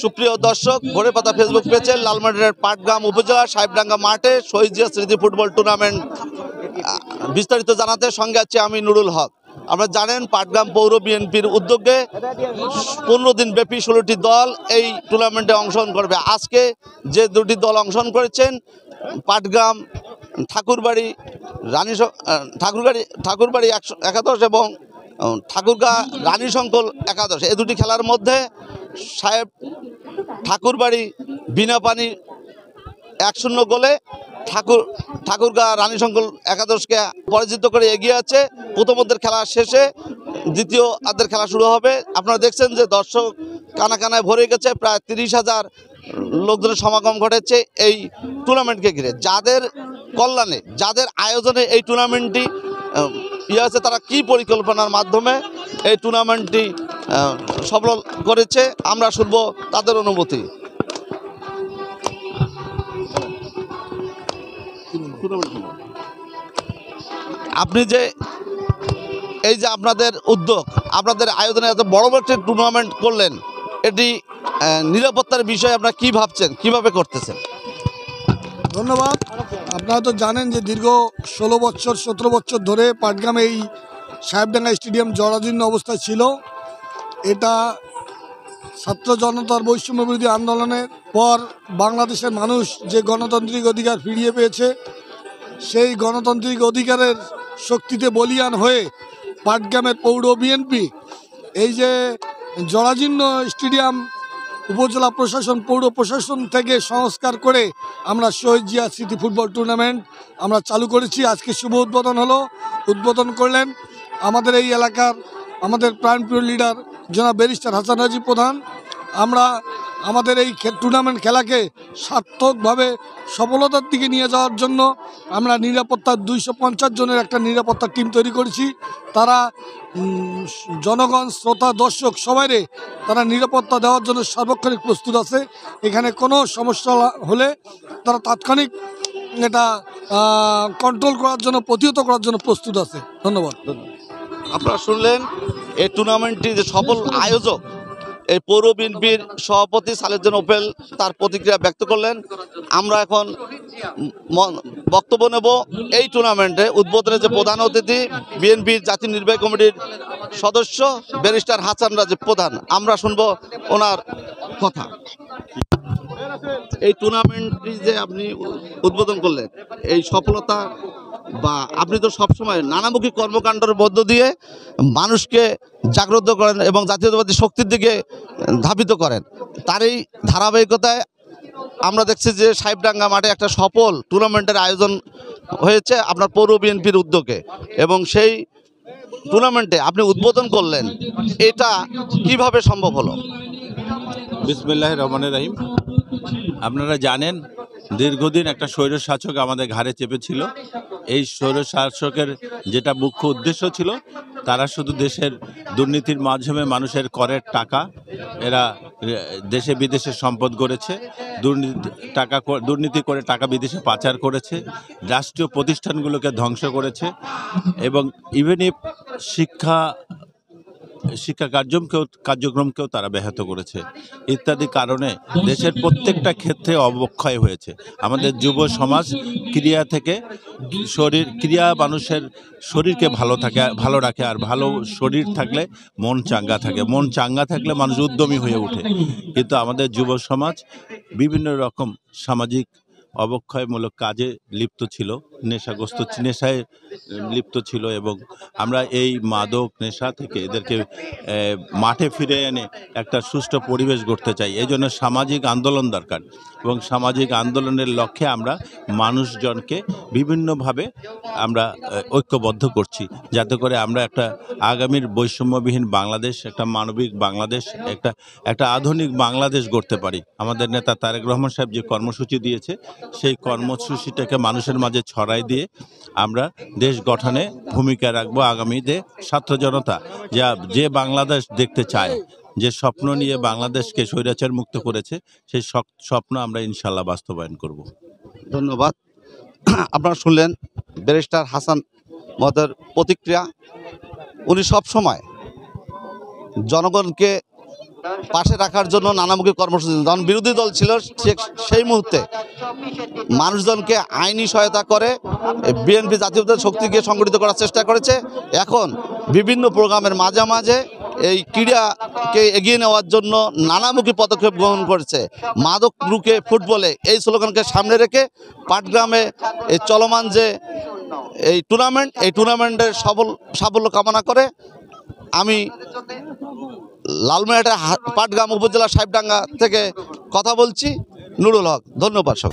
সুপ্রিয় দর্শক, ঘোরে পাতা ফেসবুক পেজে লালমাটিয়ার পাটগ্রাম উপজেলা সাহেবডাঙ্গা মাঠে শহীদ জিয়া স্মৃতি ফুটবল টুর্নামেন্ট বিস্তারিত জানাতে সঙ্গে আছি আমি নুরুল হক। আমরা জানেন পাটগ্রাম পৌর বিএনপির উদ্যোগে 15 দিন ব্যাপী 16টি দল এই টুর্নামেন্টে অংশগ্রহণ করবে। আজকে যে দুটি দল অংশগ্রহণ করেছেন পাটগ্রাম ঠাকুরবাড়ি ঠাকুরবাড়ি 11 এবং ঠাকুরগাঁ রানী শঙ্কল 11, এই দুটি খেলার মধ্যে সাহেব ঠাকুরবাড়ি বিনাপানি 1-0 গোলে ঠাকুরগাঁ রানী শঙ্কল 11কে পরাজিত করে এগিয়ে আছে। প্রথমার্ধের খেলা শেষে দ্বিতীয় অর্ধের খেলা শুরু হবে। আপনারা দেখছেন যে দর্শক কানায় ভরে গেছে, প্রায় 30,000 লোকজনের সমাগম ঘটেছে এই টুর্নামেন্টকে ঘিরে। যাদের কল্যাণে, যাদের আয়োজনে এই টুর্নামেন্টটি আছে, তারা কি পরিকল্পনার মাধ্যমে এই টুর্নামেন্টটি সফল করেছে আমরা শুনব তাদের অনুভূতি। আপনি যে এই যে আপনাদের উদ্যোগ, আপনাদের আয়োজনে এত বড় একটি টুর্নামেন্ট করলেন, এটি নিরাপত্তার বিষয়ে আপনারা কি ভাবছেন, কিভাবে করতেছেন? ধন্যবাদ। আপনারা তো জানেন যে দীর্ঘ 17 বছর ধরে পাটগ্রামে এই সাহেবডাঙ্গা স্টেডিয়াম জরাজীর্ণ অবস্থায় ছিল। এটা ছাত্র জনতার বৈষম্য বিরোধী আন্দোলনের পর বাংলাদেশের মানুষ যে গণতান্ত্রিক অধিকার ফিরিয়ে পেয়েছে, সেই গণতান্ত্রিক অধিকারের শক্তিতে বলীয়ান হয়ে পাটগ্রামের পৌর বিএনপি এই যে জরাজীর্ণ স্টেডিয়াম উপজেলা প্রশাসন, পৌর প্রশাসন থেকে সংস্কার করে আমরা শহীদ জিয়া স্মৃতি ফুটবল টুর্নামেন্ট আমরা চালু করেছি। আজকে শুভ উদ্বোধন হলো। উদ্বোধন করলেন আমাদের এই এলাকার আমাদের প্রাণপ্রিয় লিডার জনাব ব্যারিস্টার হাসান রাজীব প্রধান। আমরা আমাদের এই টুর্নামেন্ট খেলাকে সার্থকভাবে সফলতার দিকে নিয়ে যাওয়ার জন্য আমরা নিরাপত্তার 250 জনের একটা নিরাপত্তা টিম তৈরি করেছি। তারা জনগণ, শ্রোতা, দর্শক সবাইরে তারা নিরাপত্তা দেওয়ার জন্য সার্বক্ষণিক প্রস্তুত আছে। এখানে কোনো সমস্যা হলে তারা তাৎক্ষণিক এটা কন্ট্রোল করার জন্য, প্রতিহত করার জন্য প্রস্তুত আছে। ধন্যবাদ। আপনারা শুনলেন এই টুর্নামেন্টটির যে সফল আয়োজক এই পৌর বিএনপির সভাপতি সালেউদ্দিন ওপেল তার প্রতিক্রিয়া ব্যক্ত করলেন। আমরা এখন বক্তব্য নেব এই টুর্নামেন্টে উদ্বোধনে যে প্রধান অতিথি বিএনপির জাতীয় নির্বাহী কমিটির সদস্য ব্যারিস্টার হাসান রাজীব প্রধান। আমরা শুনবো ওনার কথা। এই টুর্নামেন্টটি যে আপনি উদ্বোধন করলেন, এই সফলতা বা আপনি তো সবসময় নানামুখী কর্মকাণ্ডের মধ্য দিয়ে মানুষকে জাগ্রত করেন এবং জাতীয়তাবাদী শক্তির দিকে ধাবিত করেন, তারই ধারাবাহিকতায় আমরা দেখছি যে সাহেবডাঙ্গা মাঠে একটা সফল টুর্নামেন্টের আয়োজন হয়েছে আপনার পৌর বিএনপির উদ্যোগে, এবং সেই টুর্নামেন্টে আপনি উদ্বোধন করলেন, এটা কিভাবে সম্ভব হলো? বিসমিল্লাহির রহমানির রহিম। আপনারা জানেন দীর্ঘদিন একটা স্বৈরশাসক আমাদের ঘাড়ে চেপেছিল। এই স্বৈরশাসকের যেটা মুখ্য উদ্দেশ্য ছিল, তারা শুধু দেশের দুর্নীতির মাধ্যমে মানুষের করের টাকা এরা দেশে বিদেশে সম্পদ গড়েছে, দুর্নীতি করে টাকা বিদেশে পাচার করেছে, রাষ্ট্রীয় প্রতিষ্ঠানগুলোকে ধ্বংস করেছে এবং ইভেন ইফ শিক্ষা কার্যক্রমকেও তারা ব্যাহত করেছে ইত্যাদি কারণে দেশের প্রত্যেকটা ক্ষেত্রে অবক্ষয় হয়েছে। আমাদের যুব সমাজ ক্রিয়া মানুষের শরীরকে ভালো রাখে, আর ভালো শরীর থাকলে মন চাঙ্গা থাকে, মন চাঙ্গা থাকলে মানুষ উদ্যমী হয়ে ওঠে। কিন্তু আমাদের যুব সমাজ বিভিন্ন রকম সামাজিক অবক্ষয়মূলক কাজে লিপ্ত ছিল, নেশায় লিপ্ত ছিল, এবং আমরা এই মাদক নেশা থেকে এদেরকে মাঠে ফিরে এনে একটা সুষ্ঠু পরিবেশ গড়তে চাই। এই জন্য সামাজিক আন্দোলন দরকার, এবং সামাজিক আন্দোলনের লক্ষ্যে আমরা মানুষজনকে বিভিন্নভাবে আমরা ঐক্যবদ্ধ করছি, যাতে করে আমরা একটা আগামীর বৈষম্যবিহীন বাংলাদেশ, একটা মানবিক বাংলাদেশ, একটা আধুনিক বাংলাদেশ গড়তে পারি। আমাদের নেতা তারেক রহমান সাহেব যে কর্মসূচি দিয়েছে, সেই কর্মসূচিটাকে মানুষের মাঝে ছড়াই দিয়ে আমরা দেশ গঠনে ভূমিকা রাখবো। আগামীতে ছাত্র জনতা যে বাংলাদেশ দেখতে চায়, যে স্বপ্ন নিয়ে বাংলাদেশকে স্বৈরাচার মুক্ত করেছে, সেই স্বপ্ন আমরা ইনশাল্লাহ বাস্তবায়ন করব। ধন্যবাদ। আপনারা শুনলেন ব্যারিস্টার হাসান মহোদয়ের প্রতিক্রিয়া। উনি সবসময় জনগণকে পাশে রাখার জন্য নানামুখী কর্মসূচি, যখন বিরোধী দল ছিল সেই মুহূর্তে মানুষজনকে আইনি সহায়তা করে বিএনপি জাতীয়তাবাদী শক্তিকে সংগঠিত করার চেষ্টা করেছে। এখন বিভিন্ন প্রোগ্রামের মাঝে মাঝে এই ক্রীড়াকে এগিয়ে নেওয়ার জন্য নানামুখী পদক্ষেপ গ্রহণ করেছে। মাদক রুখে ফুটবলে এই স্লোগানকে সামনে রেখে পাটগ্রামে এই চলমান যে এই টুর্নামেন্টের সাফল্য কামনা করে আমি লালমনিরহাটের পাটগ্রাম উপজেলা সাহেবডাঙ্গা থেকে কথা বলছি, নুরুল হক। ধন্যবাদ সব।